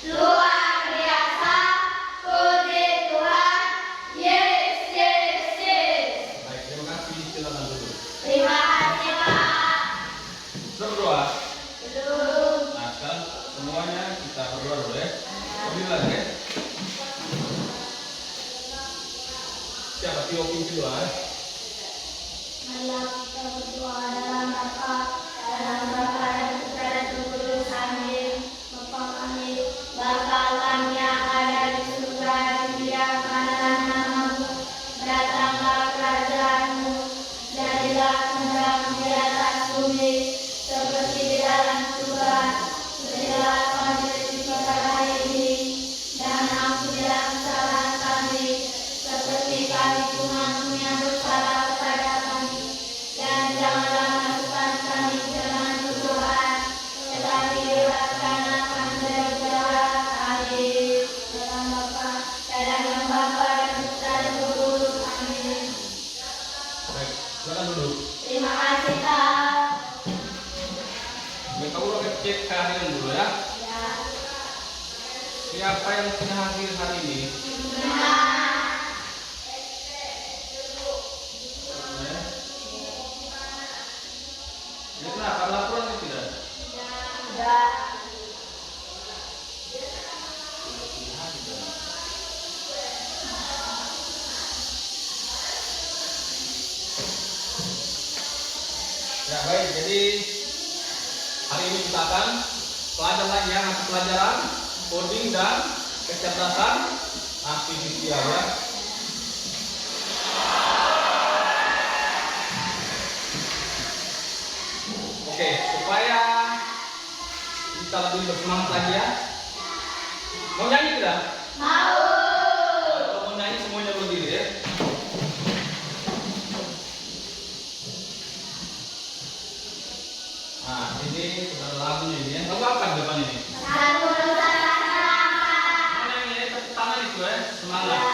Luar biasa, puji Tuhan. Yes, yes, yes. Baik, terima kasih. Silakan duduk. Terima kasih Pak. Sudah berdoa? Belum. Nah, sekarang semuanya kita berdoa dulu ya. Berdiri lagi ya. Siapa Tio pimpin doa ya? Marilah kita berdoa dalam Bapa dan Putra dan Roh Kudus. Amin. Bapa kami, Bapa kami yang ada di surga, dimuliakanlah namamu. Datanglah kerajaanmu. Jadilah kehendakmu di atas bumi seperti di dalam surga. Berilah kami rezeki pada hari ini, dan ampunilah kesalahan kami, seperti kami pun mengampuni yang bersalah kepada kami. Dan janganlah masukkan kami ke dalam cobaan, tetapi bebaskanlah kami dari jahat. Amin. Dalam Bapa dan Putra dan Roh Kudus. Amin. Baik, silakan duduk. Terima kasih Kak. Baik, kamu udah cek kehadiran dulu ya. Ya. Siapa yang sudah hadir hari ini? Ini kenapa laporan itu tidak? Sudah. Ya baik, jadi hari ini kita akan pelajaran lagi ya, mata pelajaran coding dan kecerdasan artifisial ya. Oke, supaya kita lebih bersemangat lagi ya. Mau nyanyi tidak? Mau. Kalau mau nyanyi semuanya berdiri ya. Nah, ini sudah lagunya ini ya. Lagu apa di depan ini? Satu Nusantara. Mana yang ini? Tepuk tangan itu ya, semangat.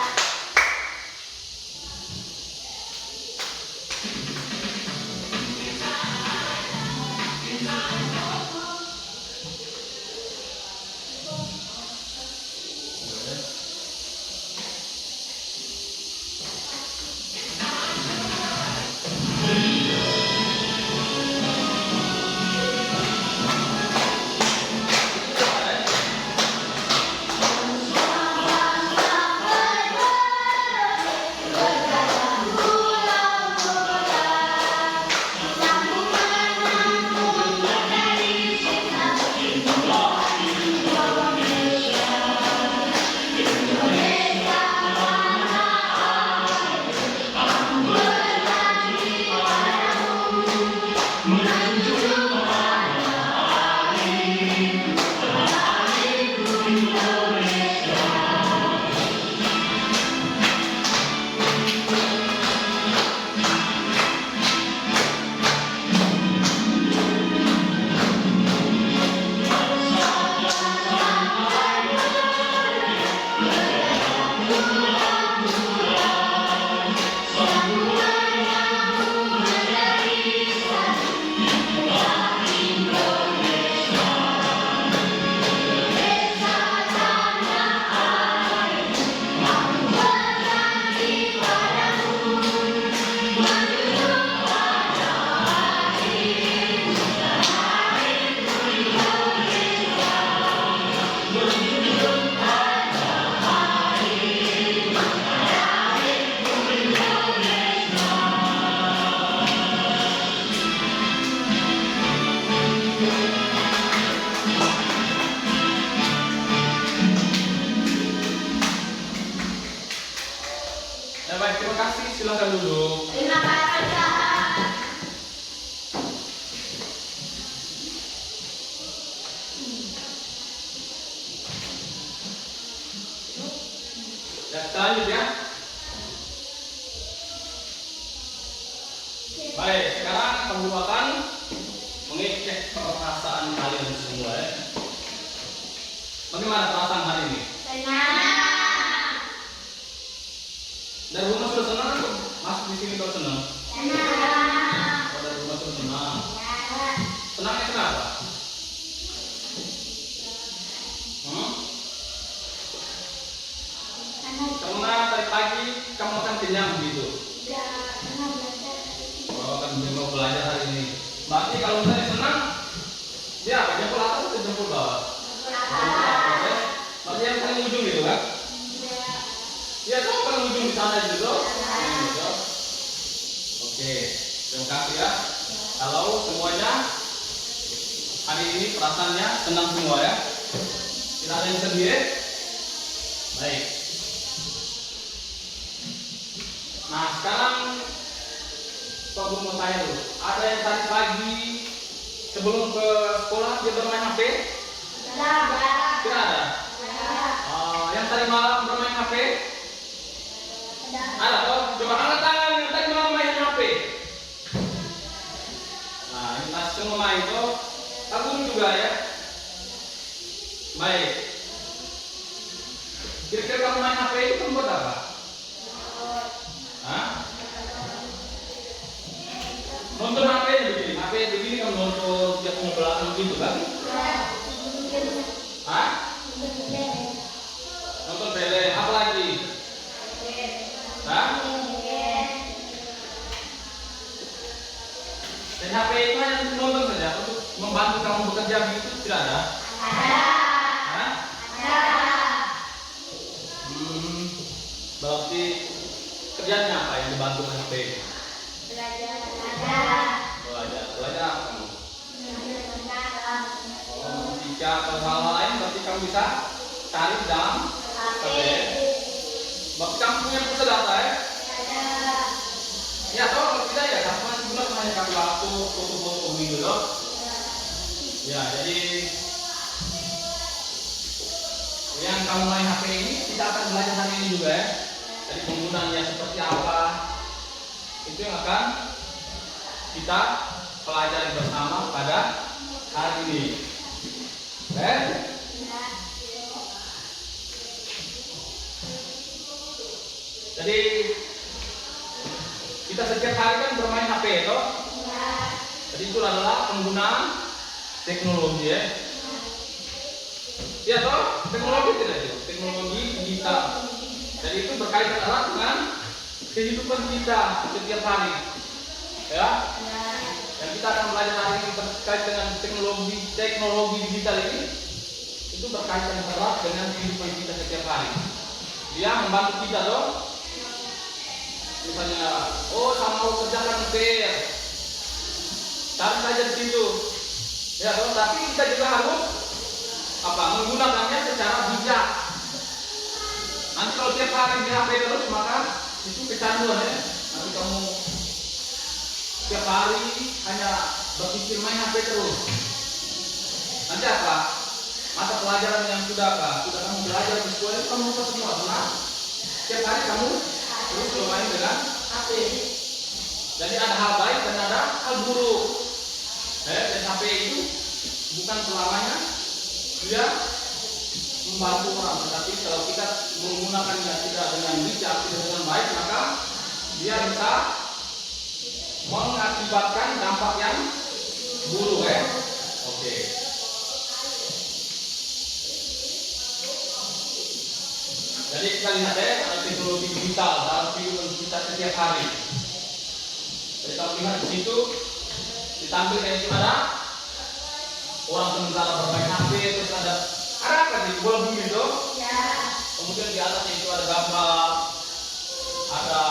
Ya baik, terima kasih. Silahkan duduk. Terima kasih Kak. Ya, kita lanjut ya. Baik, sekarang kamu akan mengecek perasaan kalian semua ya. Bagaimana perasaan hari ini? Senang. Dari rumah sudah senang atau masuk di sini kau senang? Senang. Oh, dari rumah sudah senang. Ya. Senangnya kenapa? kasih ya. Kalau semuanya hari ini perasaannya senang semua ya. Tidak ada yang sedih ya. Baik. Nah sekarang Pak Guru mau tanya dulu. Ada yang tadi pagi sebelum ke sekolah dia bermain HP? Tidak ada. Yang tadi malam bermain HP? Ada toh? Coba angkat tangan yang tadi malam main HP. Nah ini masih semua main toh. Pak Guru juga ya. Baik. Kira-kira kamu main HP itu kamu buat apa? Hah? Nonton HP begini kamu nonton tiap ngobrol gitu kan? Hah? Nonton film apa lagi? Hah? Dan HP itu hanya untuk nonton saja, untuk membantu kamu bekerja begitu tidak ada? Hah? Berarti kerjanya apa yang dibantu dengan HP? Belajar apa kamu? Jika atau hal-hal lain berarti kamu bisa cari di dalam HP. Berarti kamu punya pusat data ya? Ya toh kalau tidak ya kamu masih gunakan hanya kamu waktu foto-foto gitu loh. Ya jadi yang kamu main HP ini kita akan belajar hari ini juga ya. Jadi penggunaannya seperti apa itu yang akan kita pelajari bersama pada hari ini. Jadi kita setiap hari kan bermain HP itu. Jadi itu adalah penggunaan teknologi ya. Ya toh, teknologi tidak itu, teknologi digital. Jadi itu berkaitan erat dengan kehidupan kita setiap hari. Ya. Yang kita akan belajar hari ini terkait dengan teknologi digital ini itu berkaitan erat dengan kehidupan kita setiap hari. Dia membantu kita loh. Misalnya, saya mau kerjakan PR, cari saja di situ. Ya, tapi kita juga harus menggunakannya secara bijak. Nanti kalau tiap hari di HP terus maka itu kecanduan ya. Nanti kamu tiap hari hanya berpikir main HP terus. Nanti apa? Mata pelajaran yang sudah kamu belajar di sekolah itu kamu lupa semua. Karena tiap hari kamu terus bermain dengan HP. Jadi ada hal baik dan ada hal buruk. Dan HP itu bukan selamanya dia membantu orang, tetapi kalau kita menggunakannya tidak dengan bijak, tidak dengan baik, maka dia bisa mengakibatkan dampak yang buruk ya. Oke. Jadi kita lihat ya teknologi digital dalam kehidupan kita setiap hari. Jadi kalau lihat di situ ditampilkan itu ada orang sementara bermain HP, terus ada apa sih bola bumi itu? Ya. Kemudian di atasnya itu ada gambar, ada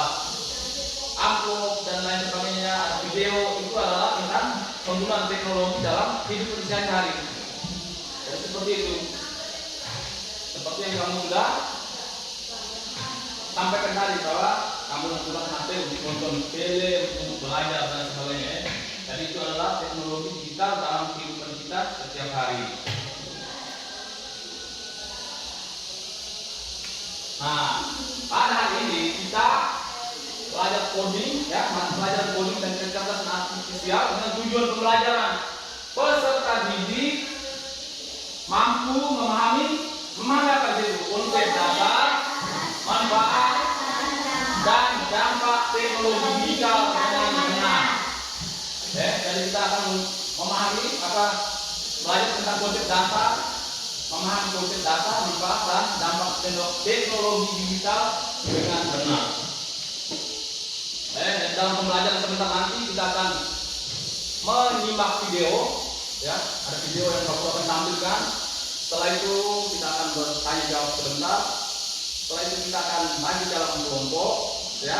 amplop dan lain sebagainya, ada video. Itu adalah tentang penggunaan teknologi dalam kehidupan sehari-hari. Jadi seperti itu. Seperti yang kamu sudah sampaikan tadi bahwa kamu menggunakan HP untuk nonton film, untuk belajar dan sebagainya. Jadi itu adalah teknologi digital dalam kehidupan kita setiap hari. Nah, pada hari ini kita belajar coding, ya, belajar coding dan kecerdasan artifisial dengan tujuan pembelajaran peserta didik mampu memahami konsep dasar, manfaat, dan dampak teknologi digital dengan benar. Jadi kita akan memahami belajar tentang konsep dasar, memahami konsep dasar, manfaat, dan dampak teknologi digital dengan benar. Dan dalam pembelajaran sebentar nanti kita akan menyimak video, ya, ada video yang aku akan tampilkan. Setelah itu kita akan bertanya jawab sebentar. Setelah itu kita akan maju dalam kelompok, ya.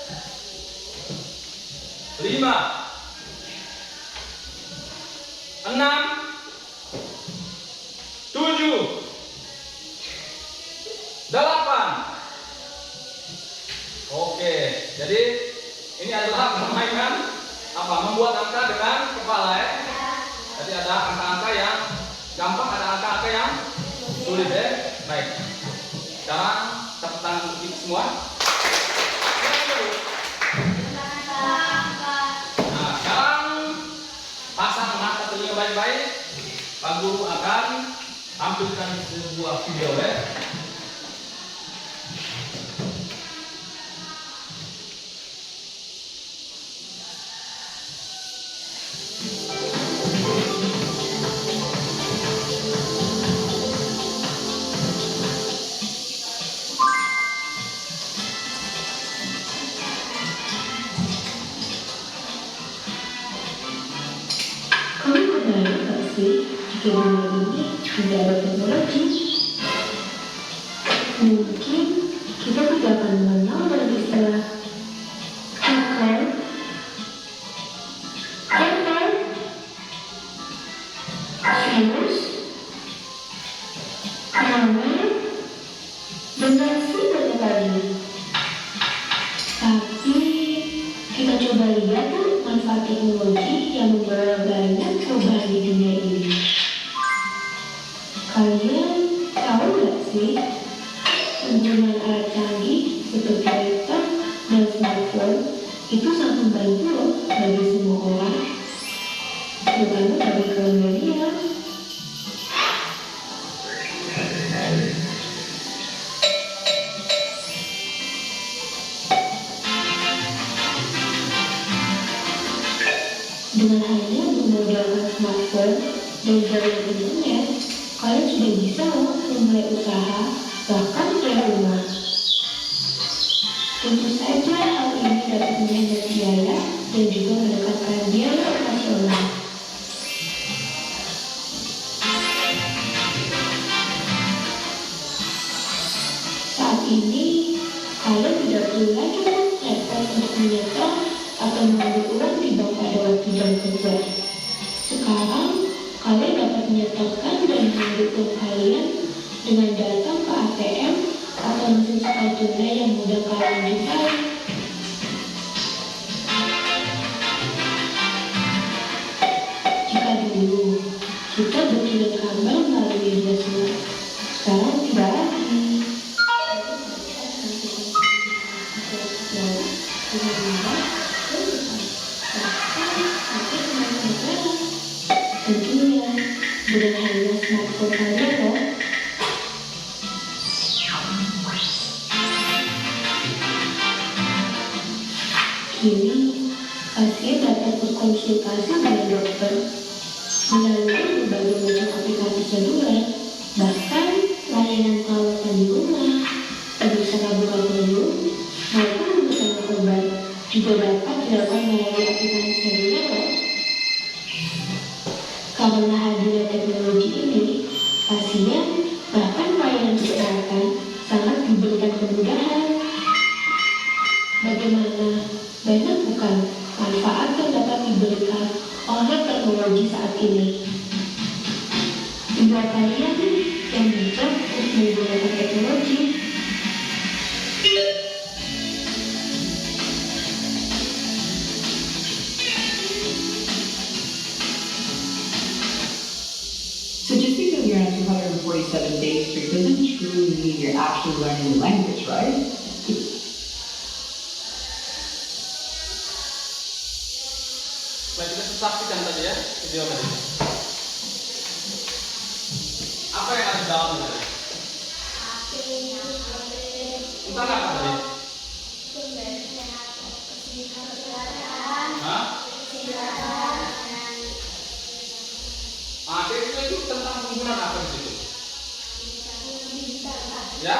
5, 6, 7, 8. Oke, jadi ini adalah permainan membuat angka dengan kepala ya. Jadi ada angka-angka yang gampang, ada angka-angka yang sulit ya. Baik. Sekarang tepuk tangan untuk kita semua. Nah, sekarang pasang mata telinga baik-baik. Pak Guru akan tampilkan sebuah video ya. Kamu kebayang gak sih jika dunia ini tidak ada teknologi? Mungkin kita tidak akan mengenal lagi istilah hacker, virus, malware, dan masih banyak lagi. Tapi kita coba lihat tuh manfaat teknologi yang membawa banyak perubahan di dunia ini. Kalian tahu nggak sih, penggunaan alat canggih seperti laptop dan smartphone itu sangat membantu loh bagi semua orang, terutama bagi kaum milenial. Dengan hanya menggunakan smartphone dan jaringan internet, kalian sudah bisa loh memulai usaha bahkan dari rumah. Tentu saja hal ini dapat menghemat biaya dan juga mendekatkan biaya operasional. Saat ini, kalian tidak perlu lagi repot untuk menyetor atau mengambil uang di bank pada waktu jam kerja. Sekarang, kalian dapat menyetorkan dan mengambil uang kalian dengan datang ke ATM atau mesin setor tunai yang mudah kalian jumpai. Jika dulu kita berkirim kabar melalui media sosial, sekarang tidak lagi. Tentunya dengan hanya smartphone kalian loh. Kini, pasien dapat berkonsultasi dengan dokter melalui berbagai macam aplikasi seluler, bahkan layanan perawatan di rumah, bisa kabur maupun memesan ini. Buat kalian yang mencoba untuk menggunakan teknologi, So just because you're on 247 Day Street doesn't truly mean you're actually learning the language, right? Baik, kita saksikan tadi ya video tadi. Apa yang ada di dalam itu? Tentang apa tadi? Hah? Itu tentang penggunaan apa di situ? Ya?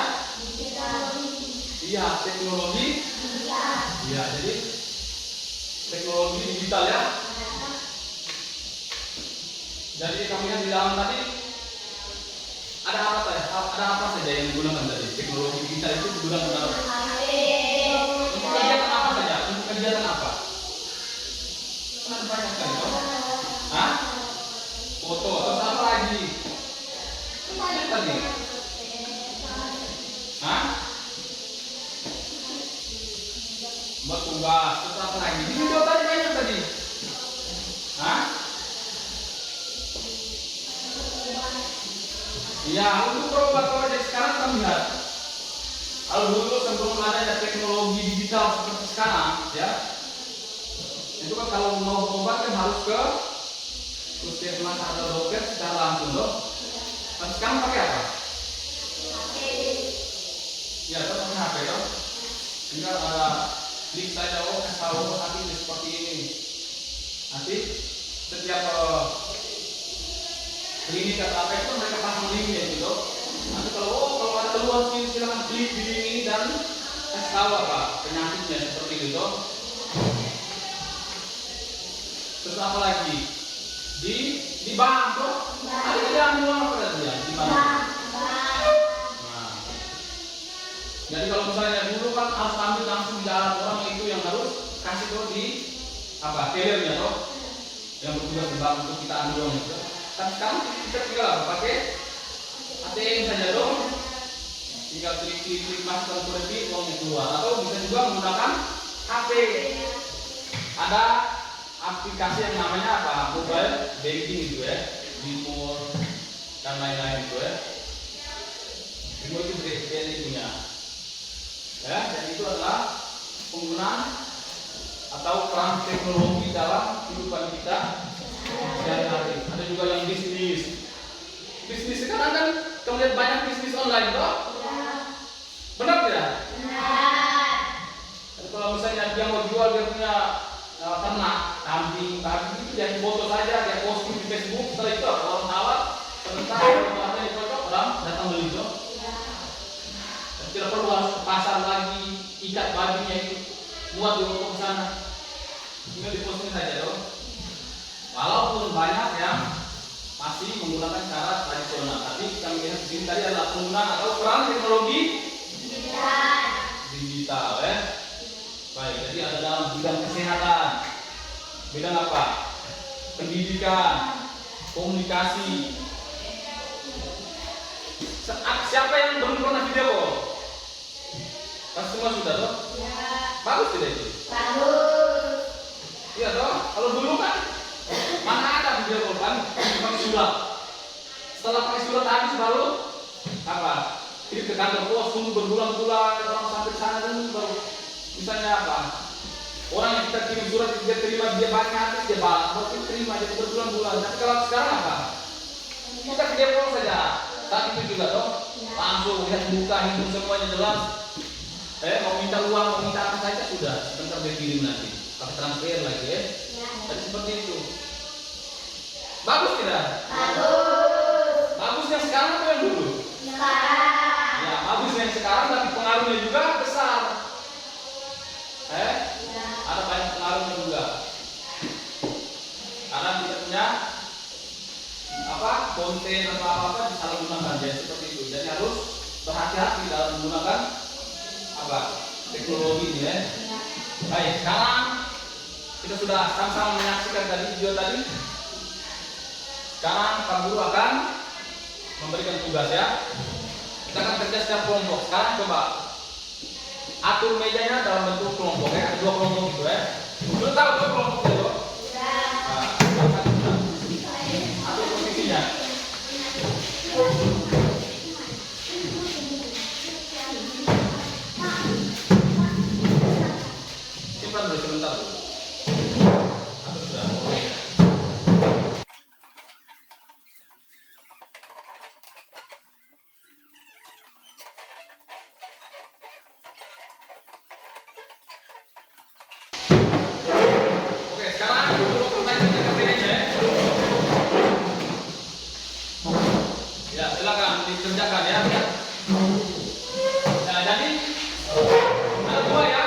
Iya, teknologi. Iya, jadi teknologi digital ya. Jadi kami lihat di dalam tadi ada apa saja yang digunakan tadi? Teknologi digital itu digunakan untuk kegiatan apa saja? Untuk kegiatan apa? Ada banyak kan? Hah? Foto, terus apa lagi? Banyak tadi. Hah? Buat tugas, terus apa lagi? Di video tadi banyak tadi. Hah? Iya, untuk berobat project sekarang kami lihat. Kalau dulu sebelum adanya teknologi digital seperti sekarang, ya, itu kan kalau mau berobat kan harus ke puskesmas atau dokter secara langsung loh. Tapi sekarang pakai apa? Ya, tetap pakai HP loh. Tinggal ada klik saja, kasih tahu nanti seperti ini. Nanti setiap klinik atau apa itu mereka pasang linknya gitu. Nanti kalau ada keluhan silakan klik di link ini dan kasih tahu apa penyakitnya seperti itu. Terus apa lagi? Di bank tuh ada yang dulu apa dia di bank. Nah, jadi kalau misalnya dulu kan harus ambil langsung di jalan orang itu yang harus kasih tuh di apa tellernya tuh yang bertugas di bank untuk kita ambil uang itu. Tapi sekarang kita tinggal pakai ATM saja dong, tinggal klik masukkan kode uangnya keluar, atau bisa juga menggunakan HP. Ada aplikasi yang namanya apa? Mobile banking itu ya, Bimo dan lain-lain itu ya. Bimo itu BNI punya. Ya, dan itu adalah penggunaan atau peran teknologi dalam kehidupan kita sehari-hari. Ada juga yang bisnis sekarang kan kamu lihat banyak bisnis online toh? Benar tidak? Kalau misalnya dia mau jual dia punya ternak, kambing itu dia foto saja, dia posting di Facebook. Setelah itu orang tawar, sebentar kalau ada yang cocok orang datang beli itu. Tidak perlu harus ke pasar lagi, ikat bajunya itu, buat di ke sana. Tinggal diposting saja dong. Walaupun banyak yang masih menggunakan cara tradisional, tapi yang lihat di sini tadi adalah penggunaan atau peran teknologi digital ya. Baik, jadi ada dalam bidang kesehatan, bidang apa? Pendidikan, komunikasi. Siapa yang belum pernah video call? Kan semua sudah toh? Bagus tidak itu? Bagus. Iya toh? Kalau dulu kan mana ada video call kan? Pakai surat. Setelah pakai surat habis baru apa? Kirim ke kantor pos, tunggu berbulan-bulan orang sampai sana dulu baru misalnya apa? Orang yang kita kirim surat dia terima, dia baca, dia balas, baru kita terima jadi berbulan-bulan. Tapi kalau sekarang apa? Kita video call saja. Saat itu juga toh langsung lihat muka, hidup semuanya jelas. Mau minta uang, mau minta apa saja sudah sebentar dia kirim nanti. Pakai transfer lagi ya. Jadi seperti itu. Bagus tidak? Bagus. Bagus yang sekarang atau yang dulu? Sekarang. Ya, bagus yang sekarang tapi pengaruhnya juga besar. Ada banyak pengaruhnya juga. Karena kita punya apa konten atau apa disalahgunakan ya seperti itu. Jadi harus berhati-hati dalam menggunakan apa teknologi ini ya. Baik, sekarang kita sudah sama-sama menyaksikan tadi video tadi. Sekarang Pak Guru akan memberikan tugas ya. Kita akan kerja secara kelompok. Sekarang coba atur mejanya dalam bentuk kelompok ya. Ada 2 kelompok gitu ya. Sudah tahu tuh kelompok itu? Nah, atur posisinya. Simpan dulu sebentar dulu. Atur sudah. Oke, sekarang dulu pertanyaannya ke PNJ. Ya, silakan dikerjakan ya. Nah, jadi ada 2 ya.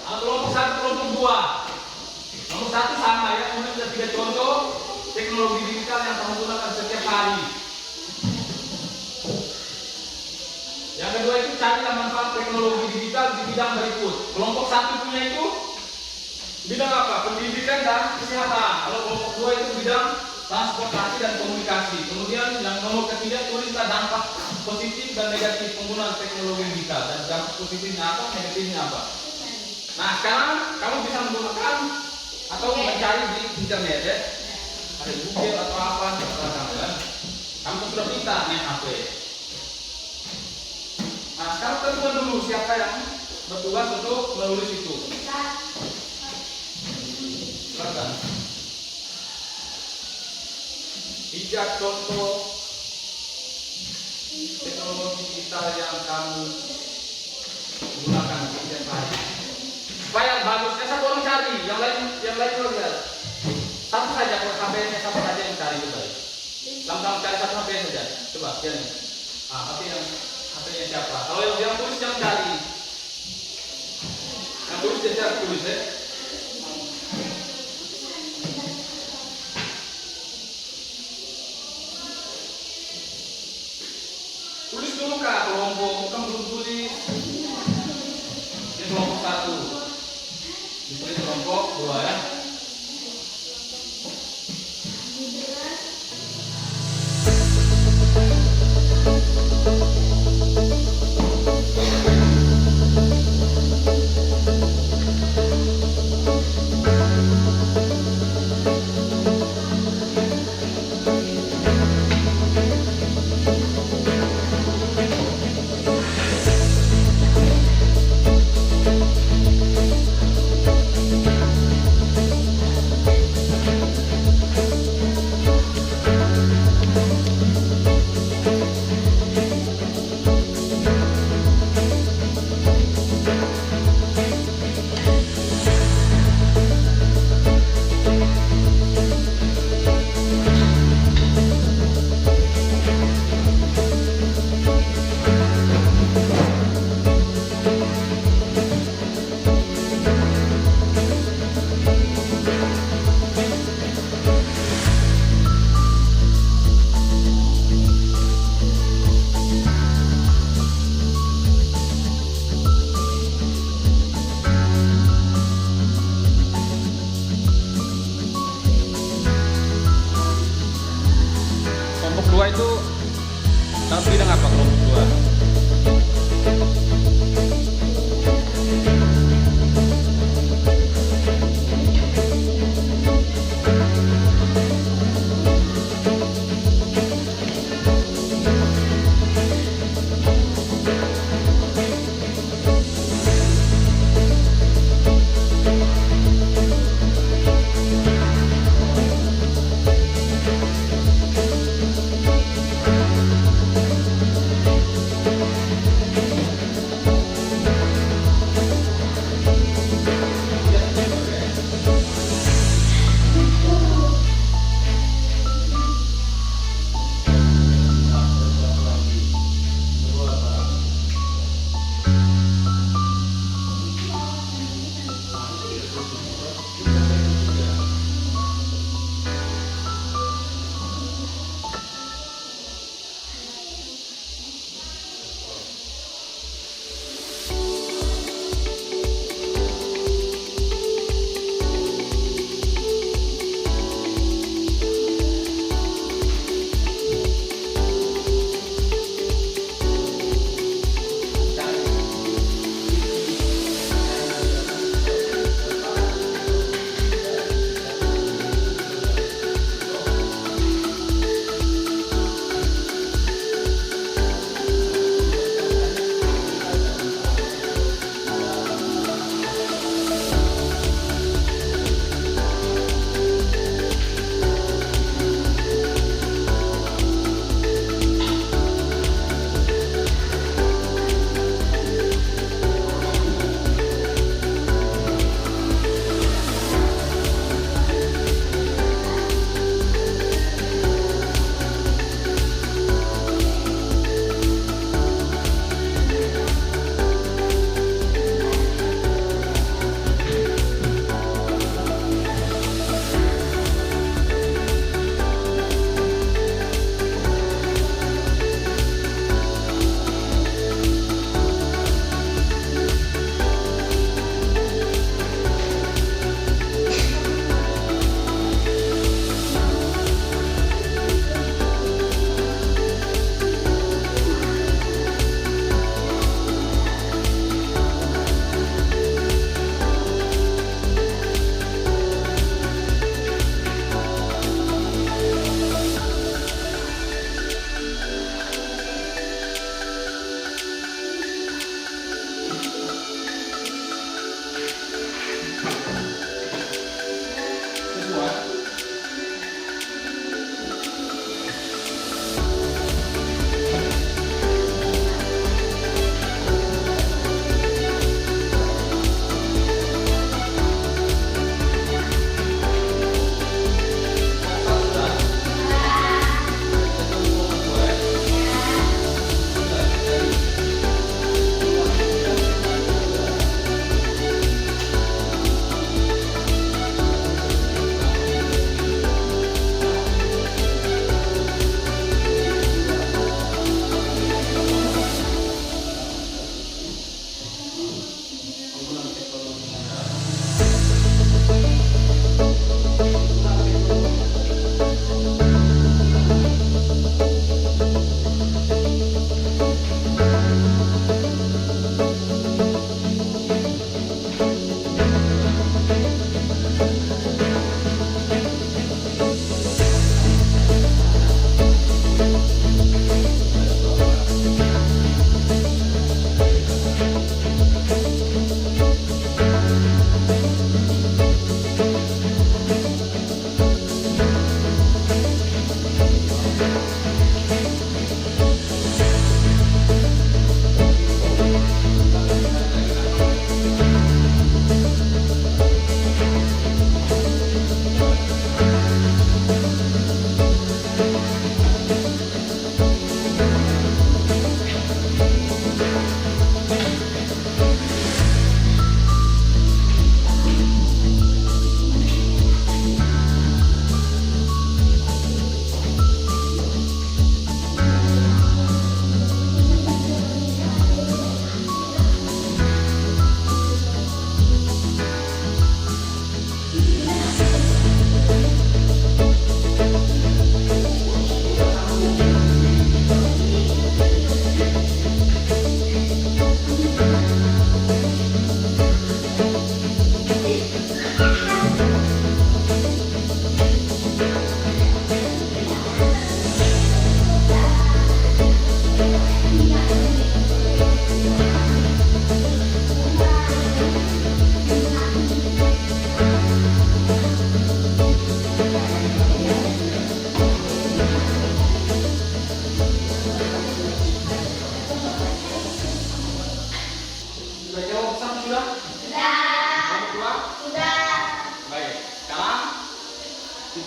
Ada kelompok 1, kelompok 2. Nomor 1 sama ya, kemudian ada 3 contoh teknologi digital yang kamu gunakan setiap hari. Yang kedua itu carilah manfaat teknologi digital di bidang berikut. Kelompok 1 punya itu bidang apa? Pendidikan dan kesehatan. Kalau kelompok 2 itu bidang transportasi dan komunikasi. Kemudian yang nomor ketiga tulislah dampak positif dan negatif penggunaan teknologi digital. Dan dampak positifnya apa, negatifnya apa. Nah sekarang kamu bisa menggunakan atau mencari di internet ya. Ada Google atau apa, terserah kamu kan. Kamu sudah bisa main HP. Nah sekarang tentukan dulu siapa yang bertugas untuk menulis itu. Silakan. 3 contoh teknologi digital yang kamu gunakan setiap hari. Supaya bagusnya satu orang cari, yang lain lihat. Satu saja kalau HP-nya satu saja yang cari itu baik. Sama-sama cari satu HP saja. Coba lihat nih. HP-nya siapa? Kalau yang tulis jangan cari. Yang tulis dia tulis ya. Tulis dulu kak kelompok, bukan belum tulis. Ini kelompok 1. Ditulis kelompok 2 ya. Kelompok 2 itu dalam bidang apa kelompok 2?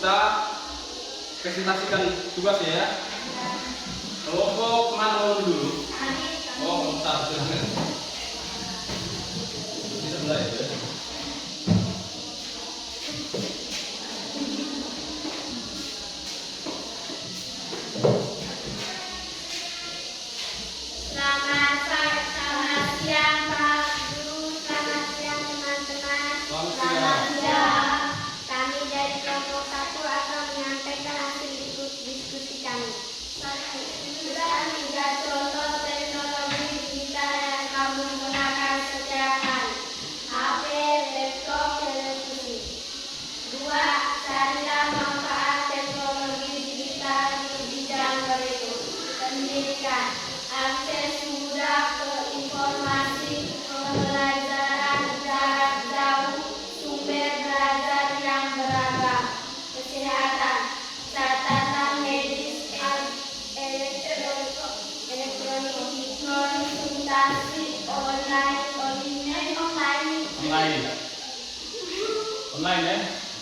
kita presentasikan tugas ya. Kelompok mana dulu? Oh, bentar, silahkan. Di sebelah itu ya. Selamat siang Pak Guru, selamat siang teman-teman. Selamat siang. Kami dari kelompok 1 akan menyampaikan hasil diskusi kami. Sudah 3 contoh teknologi digital yang kamu gunakan setiap hari. HP, laptop, televisi. 2. Carilah manfaat teknologi digital di bidang pendidikan. Akses mudah ke informasi, pembelajaran jarak jauh, sumber belajar yang beragam. Kesehatan, catatan medis, elektronik, konsultasi online ya?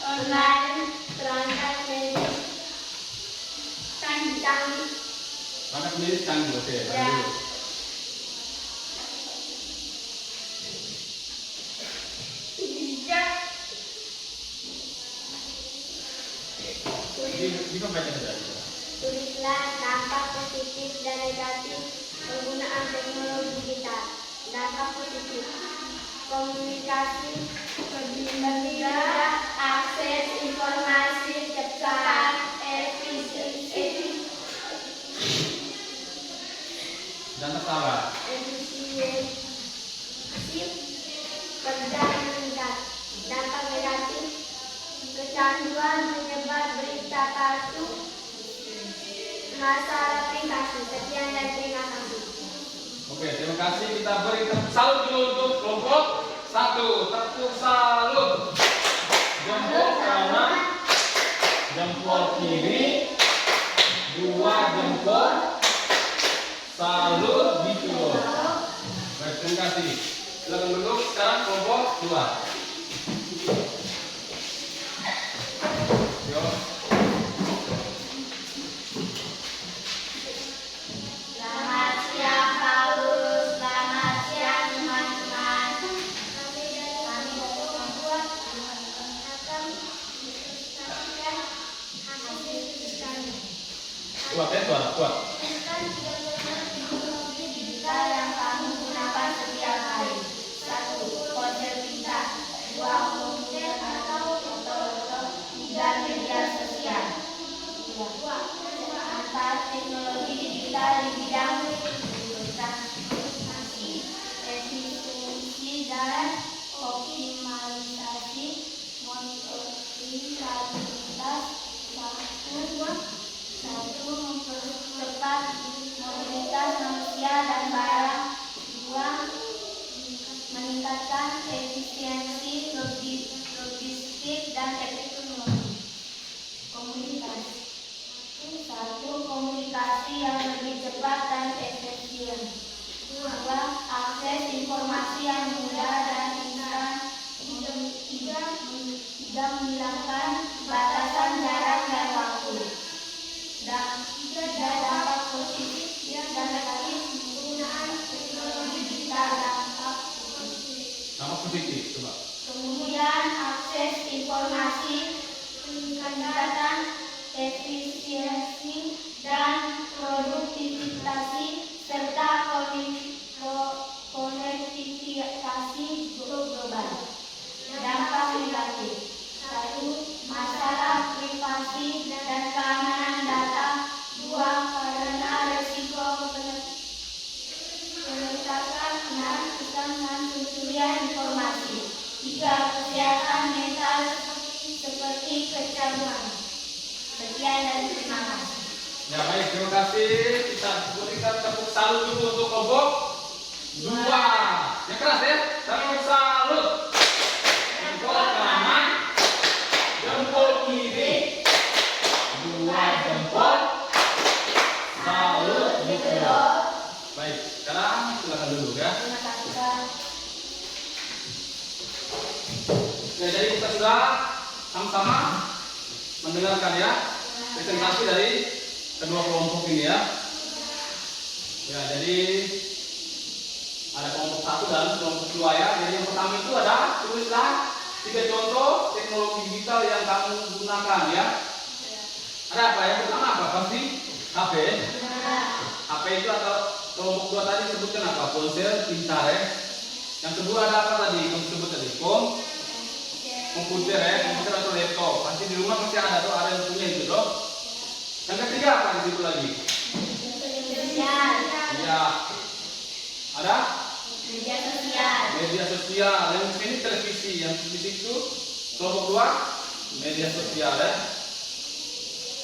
online, perangkat medis, canggih. Maka sendiri canggih, oke. Ya. Lanjut. Ini baca saja. Tulislah dampak positif dan negatif penggunaan teknologi digital. Dampak positif, komunikasi mudah, akses informasi cepat, efisien, Dan tertawa. kerja meningkat. Dampak negatif, kecanduan menyebar berita palsu, masalah privasi. Sekian dan terima kasih. Oke, terima kasih. Kita beri tepuk salut dulu untuk kelompok 1. Tepuk salut. Jempol kanan, jempol kiri, 2 jempol. Salut gitu. Baik, terima kasih. Silakan duduk. Sekarang kelompok 2. Yo. Selamat siang Pak Guru, selamat siang teman-teman. Kami dari kelompok 2 akan menyampaikan hasil diskusi kami. Kuat ya, kuat. Teknologi digital yang kami gunakan setiap hari. 1. Ponsel pintar. 2. Komputer atau laptop. 3. Media sosial. 4. Teknologi digital di bidang transportasi, efisiensi dan optimalisasi, monitoring lalu lintas. 1. Mempercepat mobilitas manusia dan barang. 2. Meningkatkan efisiensi logistik dan teknologi. Komunikasi. 1. Komunikasi yang lebih cepat dan efisien. 2. Akses informasi yang mudah dan instan. 3. Menghilangkan batasan jarak dan waktu. Dan 3. Dampak positif dan negatif penggunaan teknologi digital. Dampak positif, coba. Kemudian akses informasi, peningkatan efisiensi dan produktivitas serta konektivitas global. Dampak negatif. 1. Masalah privasi dan keamanan data. 2. Karena resiko penetapan dan pencurian informasi. 3. Kesehatan mental seperti kecanduan. Sekian dan terima kasih. Ya baik, terima kasih. Kita berikan tepuk salut dulu untuk kelompok 2. Yang keras ya. Tepuk salut. Jempol kanan, jempol kiri, 2 jempol. Salut gitu. Baik, sekarang silakan dulu ya. Terima kasih Pak. Ya, jadi kita sudah sama-sama mendengarkan ya presentasi dari kedua kelompok ini ya. Ya, jadi ada kelompok 1 dan kelompok 2 ya. Jadi yang pertama itu ada tulislah 3 contoh teknologi digital yang kamu gunakan ya. Ada apa? Yang pertama apa? Pasti HP. HP itu atau kelompok 2 tadi sebutkan apa? Ponsel pintar ya. Yang kedua ada apa tadi? Kamu sebut tadi komputer ya, komputer atau laptop. Pasti di rumah masih ada tuh, ada yang punya itu tuh. Yang ketiga apa di situ lagi? Ya. Ada? Media sosial. Yang di sini televisi. Yang di situ kelompok 2 media sosial ya.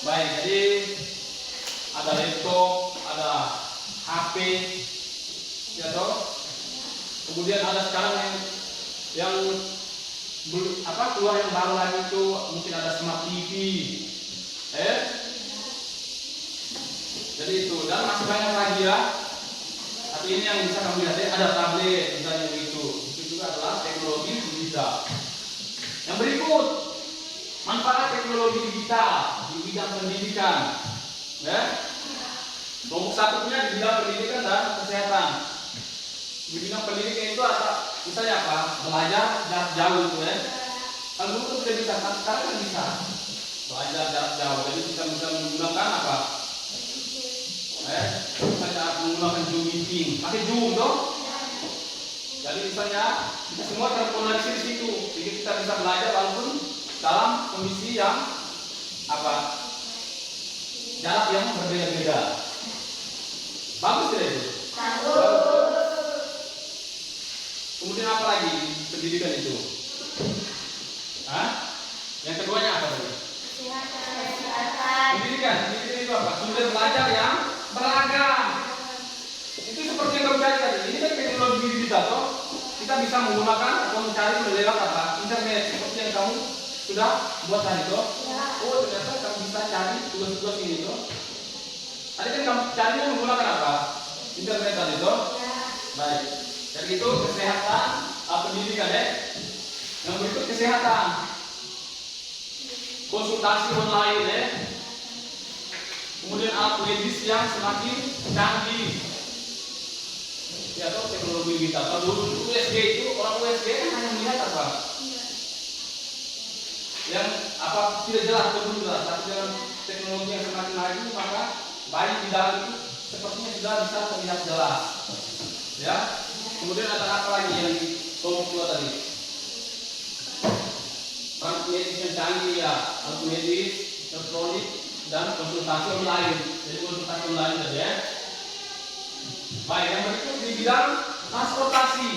Baik, jadi ada laptop, ada HP, ya toh. Kemudian ada sekarang yang keluar yang baru lagi itu mungkin ada smart TV, jadi itu dan masih banyak lagi ya. Tapi ini yang bisa kamu lihat ya, ada tablet misalnya itu juga adalah teknologi digital. Yang berikut manfaat teknologi digital di bidang pendidikan, ya. Kelompok 1 punya di bidang pendidikan dan kesehatan. Di bidang pendidikan itu ada misalnya apa? Belajar jarak jauh itu ya. Kalau dulu tidak bisa, kan sekarang kan bisa. Belajar jarak jauh, jadi kita bisa menggunakan apa? Misalnya menggunakan Zoom meeting, pakai Zoom dong. Jadi misalnya kita semua terkoneksi di situ, jadi kita bisa belajar walaupun dalam kondisi yang apa? Jarak yang berbeda-beda. Bagus tidak itu? Bagus. Kemudian apa lagi pendidikan itu? Yang keduanya apa tadi? Pendidikan itu apa? Sumber belajar yang beragam. Itu seperti yang kamu cari tadi. Ini kan teknologi digital toh. Kita bisa menggunakan atau mencari lewat apa? Internet seperti yang kamu sudah buat tadi toh. Oh ternyata kamu bisa cari tugas-tugas ini toh. Tadi kan kamu carinya menggunakan apa? Internet tadi toh. Baik. Jadi itu kesehatan pendidikan ya. Yang berikut kesehatan. Konsultasi online ya. Kemudian alat medis yang semakin canggih. Ya atau teknologi kita. Kalau dulu USG itu orang USG kan hanya melihat apa? Yang apa tidak jelas belum jelas. Tapi dengan teknologi yang semakin maju maka bayi di dalam itu sepertinya sudah bisa terlihat jelas. Ya. Kemudian ada apa lagi yang di kelompok 2 tadi? Alat medis yang canggih ya, alat medis, elektronik dan konsultasi online. Jadi konsultasi online tadi ya. Baik, yang berikut di bidang transportasi.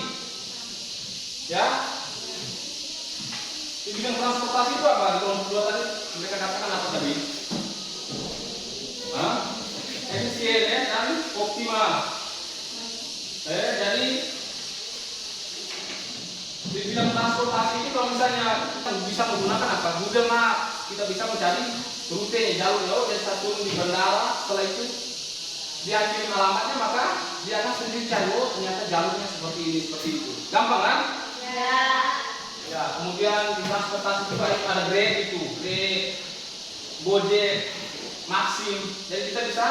Ya. Di bidang transportasi itu apa? Di kelompok 2 tadi mereka katakan apa tadi? Efisien ya dan optimal. Jadi di bidang transportasi itu kalau misalnya bisa menggunakan apa? Google Maps, kita bisa mencari rute jalur dari satu di bandara, setelah itu dia kirim alamatnya maka dia akan sendiri cari ternyata jalurnya seperti ini seperti itu. Gampang kan? Ya. Ya, kemudian di transportasi juga ada Grab itu, Grab, Gojek, Maxim. Jadi kita bisa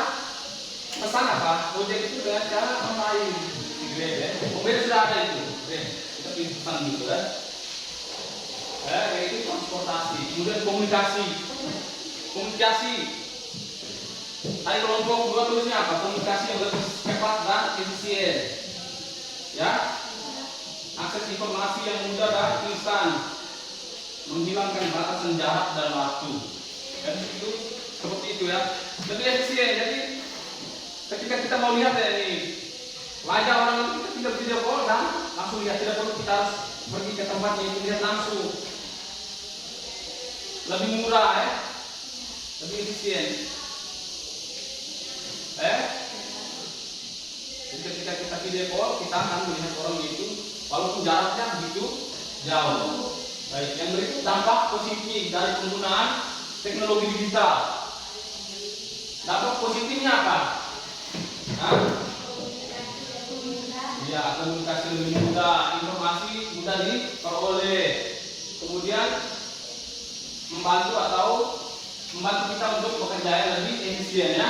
pesan apa? Gojek itu dengan cara online di Grab ya. Mobil sudah ada itu, Grab. Kita pesan gitu kan. Yaitu transportasi. Kemudian komunikasi. Tadi kelompok 2 tulisnya apa? Komunikasi yang lebih cepat dan efisien. Ya. Akses informasi yang mudah dan instan. Menghilangkan batasan jarak dan waktu. Dan itu seperti itu ya. Lebih efisien. Jadi ketika kita mau lihat ya ini wajah orang itu kita tidak video call dan langsung lihat, tidak perlu kita harus pergi ke tempatnya itu lihat langsung. Lebih murah ya. Lebih efisien. Jadi ketika kita video call kita akan melihat orang itu walaupun jaraknya begitu jauh. Baik, yang berikut dampak positif dari penggunaan teknologi digital. Dampak positifnya apa? Ya, komunikasi lebih mudah, informasi mudah diperoleh. Kemudian membantu atau membantu kita untuk bekerja yang lebih efisien ya.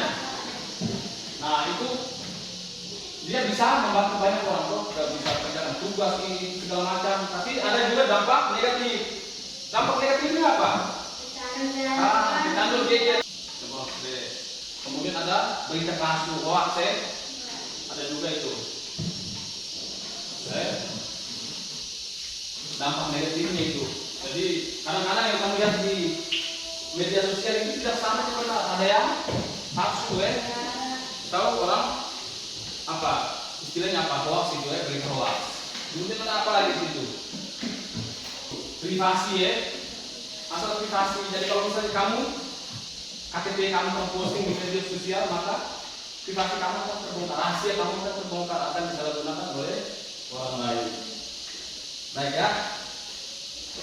Nah itu dia bisa membantu banyak orang tuh, bisa kerjakan tugas ini segala macam. Tapi ada juga dampak negatif. Dampak negatifnya apa? Ditandur gadget. Kemudian ada berita palsu, hoax ya. Ada juga itu. Dampak negatifnya itu. Jadi kadang-kadang yang kamu lihat di media sosial itu tidak sama seperti ada yang palsu ya. Tahu orang apa istilahnya apa hoax itu ya, berita hoax. Kemudian ada apa lagi di situ? Privasi ya. Masalah privasi. Jadi kalau misalnya kamu KTP kamu terposting di media sosial, maka privasi kamu akan terbongkar, rahasia kamu akan terbongkar, akan disalahgunakan oleh orang lain. Baik ya.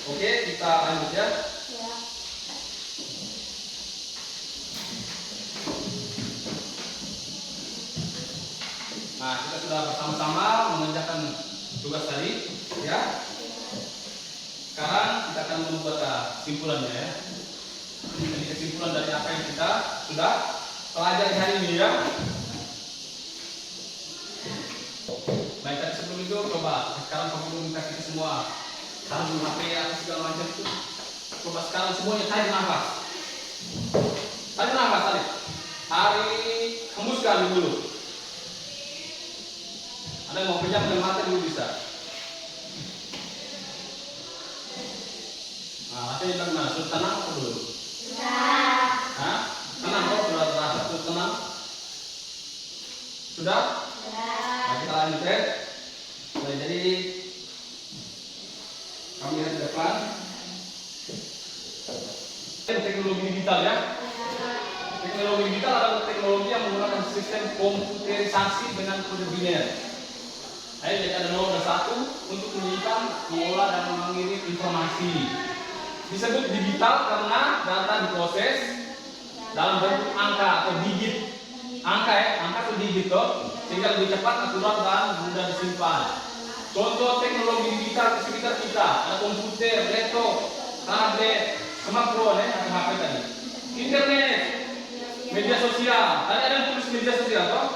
Oke, kita lanjut ya. Nah, kita sudah bersama-sama mengerjakan tugas tadi, ya. Sekarang kita akan membuat kesimpulannya ya. Ini kesimpulan dari apa yang kita sudah pelajari hari ini ya. Baik, tadi sebelum itu coba sekarang komunikasi kita semua taruh HP atau segala macam itu. Coba sekarang semuanya tarik nafas. Tarik nafas tadi. Hembuskan dulu. Ada yang mau pejam dengan mata dulu bisa. Nah, rasanya bagaimana? Sudah tenang atau belum? Sudah. Hah? Tenang kok, sudah terasa tuh tenang. Sudah? Sudah. Nah, kita lanjut ya. Nah, jadi kami lihat di depan. Teknologi digital ya. Teknologi digital adalah teknologi yang menggunakan sistem komputerisasi dengan kode biner. Jadi ada 0 dan 1 untuk menyimpan, mengolah dan mengirim informasi. Disebut digital karena data diproses dalam bentuk angka atau digit. Angka ya, angka atau digit toh, sehingga lebih cepat, akurat dan mudah disimpan. Contoh teknologi digital di sekitar kita ada komputer, laptop, tablet, smartphone atau HP tadi, internet, media sosial. Tadi ada yang tulis media sosial toh,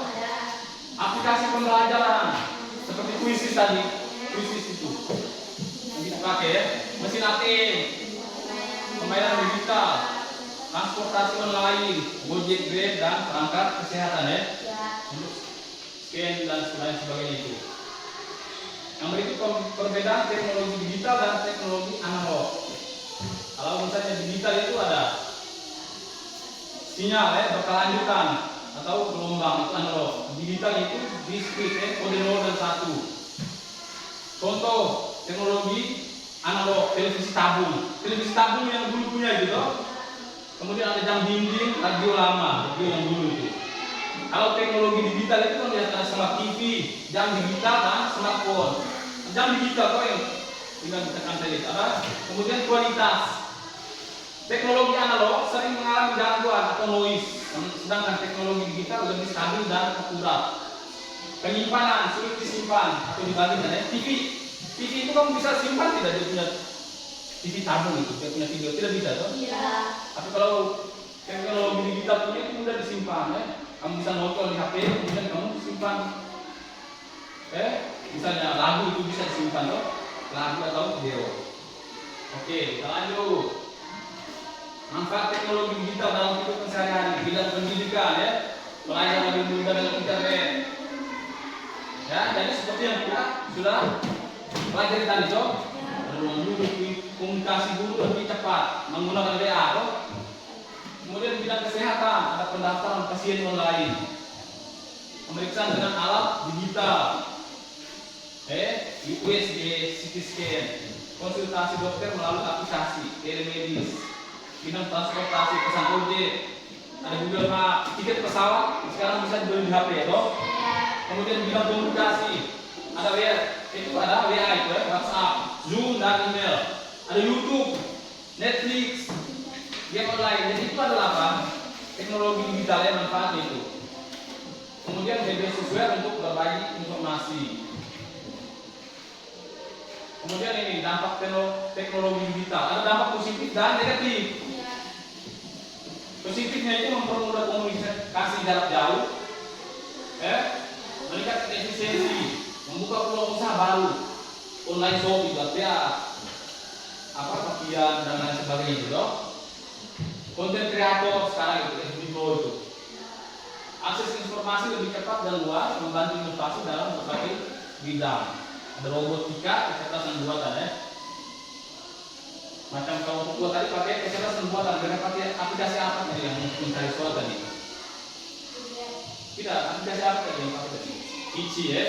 aplikasi pembelajaran seperti kuisis tadi, kuisis itu bisa pakai ya, mesin ATM, pembayaran digital, transportasi online, Gojek, Grab dan perangkat kesehatan ya, scan dan sebagainya itu. Yang berikut perbedaan teknologi digital dan teknologi analog. Kalau misalnya digital itu ada sinyal ya, berkelanjutan atau gelombang, itu analog. Digital itu diskrit ya, kode 0 dan 1. Contoh teknologi analog, televisi tabung. Televisi tabung yang dulu punya gitu. Kemudian ada jam dinding, radio lama, radio yang dulu itu. Kalau teknologi digital itu kan ada smart TV, jam digital dan smartphone. Jam digital kok yang tinggal ditekan saja ada. Kemudian kualitas. Teknologi analog sering mengalami gangguan atau noise, sedangkan teknologi digital lebih stabil dan akurat. Penyimpanan sulit disimpan atau dibandingkan ya. TV itu kamu bisa simpan tidak? Dia punya TV tabung itu, dia punya video tidak bisa toh? Iya. Tapi kalau teknologi digital punya itu mudah disimpan ya. Kamu bisa nonton di HP, kemudian kamu simpan. Misalnya lagu itu bisa disimpan toh, lagu atau video. Oke, kita lanjut. Manfaat teknologi digital dalam kehidupan sehari-hari, bidang pendidikan ya, pelajaran lebih mudah dengan internet. Ya, jadi seperti yang kita sudah pelajari tadi toh, ruang guru, komunikasi guru lebih cepat menggunakan WA toh. Kemudian bidang kesehatan ada pendaftaran pasien online, pemeriksaan dengan alat digital, USG, CT scan, konsultasi dokter melalui aplikasi telemedis, bidang transportasi pesan ojek, ada Google Maps, tiket pesawat sekarang bisa dibeli di HP ya toh. Kemudian bidang komunikasi ada WA, itu ada WA itu ya, WhatsApp, Zoom dan email, ada YouTube, Netflix, game online. Jadi itu adalah apa? Teknologi digital ya, manfaatnya itu. Kemudian media sosial untuk berbagi informasi. Kemudian ini dampak teknologi digital, ada dampak positif dan negatif. Positifnya itu mempermudah komunikasi jarak jauh, meningkatkan efisiensi, membuka peluang usaha baru, online shopping, pakaian dan lain sebagainya itu loh. Konten kreator sekarang itu FB itu. Akses informasi lebih cepat dan luas, membantu inovasi dalam berbagai bidang. Ada robotika, kecerdasan buatan ya. Macam kalau buat tadi pakai kecerdasan buatan, dengan pakai aplikasi apa tadi yang mencari suara tadi? Tidak, aplikasi apa tadi yang pakai tadi? Ichi ya.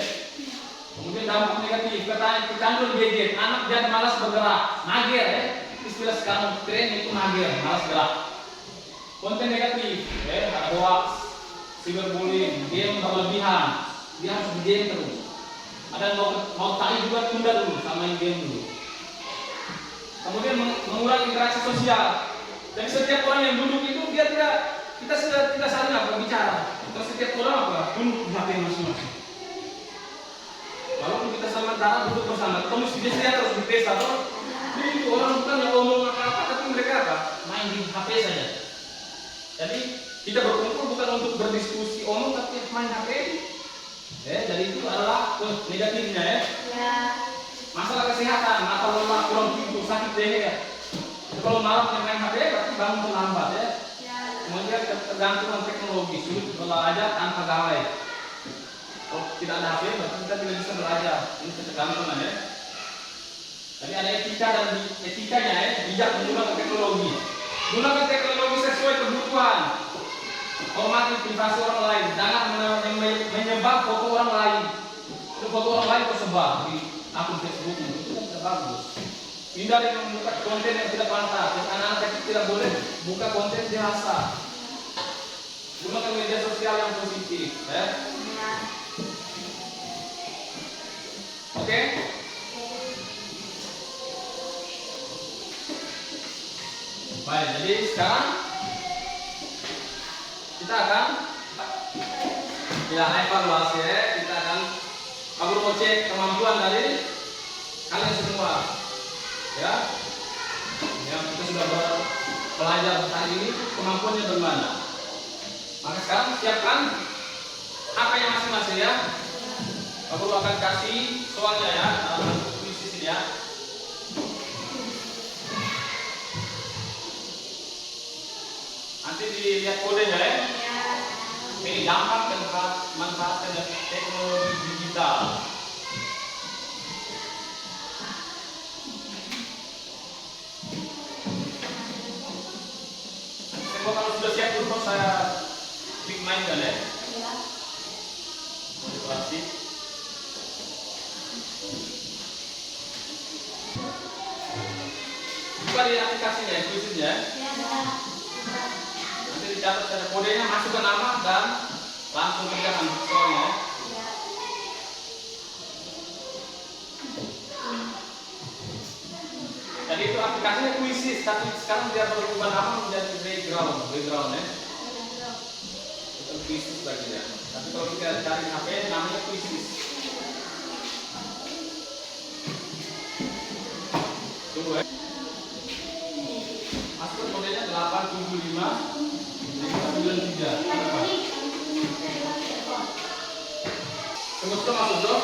Kemudian dampak negatif, kecanduan gadget, anak jadi malas bergerak, mager ya. Istilah sekarang tren itu mager, malas gerak. Konten negatif, ada hoax, cyberbullying, game berlebihan, dia harus di game terus. Ada yang mau tanya juga tunda dulu, samain game dulu. Kemudian mengurangi interaksi sosial. Jadi setiap orang yang duduk itu dia kita tidak saling berbicara. Terus setiap orang duduk di HP masing-masing. Walaupun kita sama darah duduk bersama, ketemu dia terus di pesta atau itu orang bukan yang ngomong apa-apa, tapi mereka main di HP saja. Jadi kita berkumpul bukan untuk berdiskusi omong, tapi main HP. Jadi itu adalah negatifnya ya. Masalah kesehatan, mata lemah, kurang tidur, sakit leher. Kalau malam main HP berarti bangun terlambat ya. Kemudian tergantungan teknologi, sulit belajar tanpa gawai. Kalau tidak ada HP berarti kita tidak bisa belajar. Ini ketergantungan ya. Jadi ada etika dan etikanya ya, bijak menggunakan teknologi. Gunakan teknologi sesuai kebutuhan. Hormati privasi orang lain, jangan menyebar foto orang lain. Itu foto orang lain tersebar di akun Facebook itu kan tidak bagus. Hindari membuka konten yang tidak pantas. Anak-anak kecil tidak boleh buka konten jasa. Gunakan media sosial yang positif. Oke? Baik, jadi sekarang kita akan evaluasi ya. Kita akan mau cek kemampuan dari kalian semua ya. Yang kita sudah belajar hari ini kemampuannya bagaimana. Maka sekarang siapkan HP-nya masing-masing ya. Aku akan kasih soalnya ya dalam bentuk kuis ini ya. Nanti dilihat kodenya ya. Ini gampang dan manfaatkan teknologi digital. Semua kalau sudah siap dulu saya klik mainkan ya. Manipulasi. Buka di aplikasinya, kuisnya. Nanti dicatat ada kodenya, masukkan nama dan langsung kerjakan soalnya. Jadi itu aplikasinya kuisis, tapi sekarang dia berubah nama menjadi background ya. Itu kuisis lagi ya. Tapi kalau kita cari HP namanya kuisis. Tunggu ya. Masukkan kodenya 875 93. Tunggu masuk dong.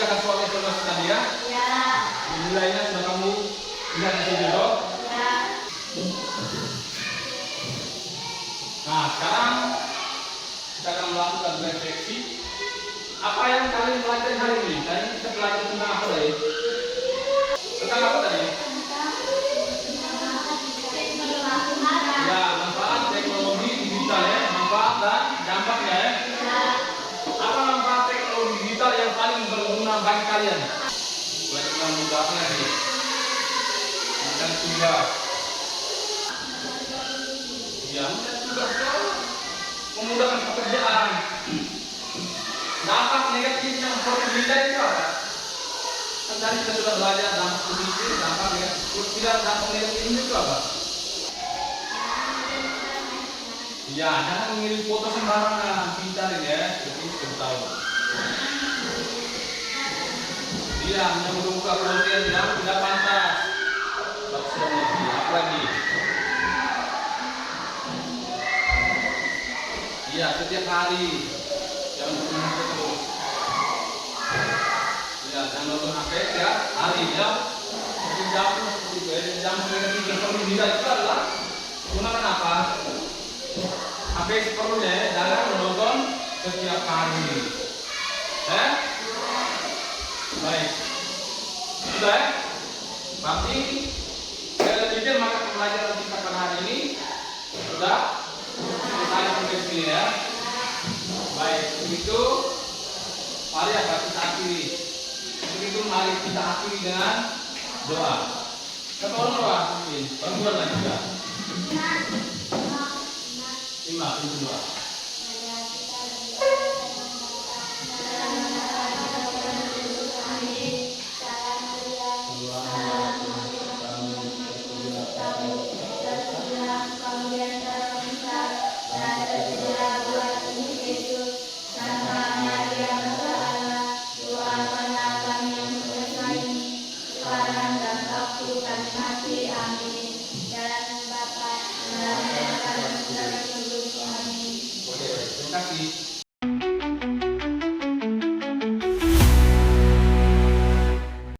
mengerjakan soal evaluasi tadi ya? Ya. Nilainya sudah kamu lihat di sini dong. Ya. Nah, sekarang kita akan melakukan refleksi. Apa yang kalian pelajari hari ini? Tadi kita belajar tentang apa tadi? Tentang apa tadi? Ya, manfaat teknologi digital ya, manfaat dan dampaknya ya. Apa manfaat teknologi digital yang paling berguna bagi kalian? Boleh kita mudahkan lagi. Kita coba. Ya, tugas memudahkan pekerjaan. Dampak negatifnya seperti kita itu apa? Kan tadi kita sudah belajar dampak positif, dampak negatif. Tidak dampak negatifnya itu apa? Ya, jangan mengirim foto sembarangan, pintar ini ya, ini sudah tahu. Dia hanya membuka konten yang tidak pantas. Apa lagi? Iya, setiap hari jangan nonton terus. Ya, jangan nonton HP ya, hari ya. Jam seperti itu, jam yang perlu tidak itu adalah gunakan apa? HP seperlunya ya, jangan menonton setiap hari. Baik. Sudah ya? Berarti saya pikir maka pembelajaran kita pada hari ini sudah selesai sampai sini ya. Baik, begitu. Mari apa kita akhiri. Begitu mari kita akhiri dengan doa. Satu orang doa mungkin, perempuan lagi juga. Lima, itu doa. Terima kasih.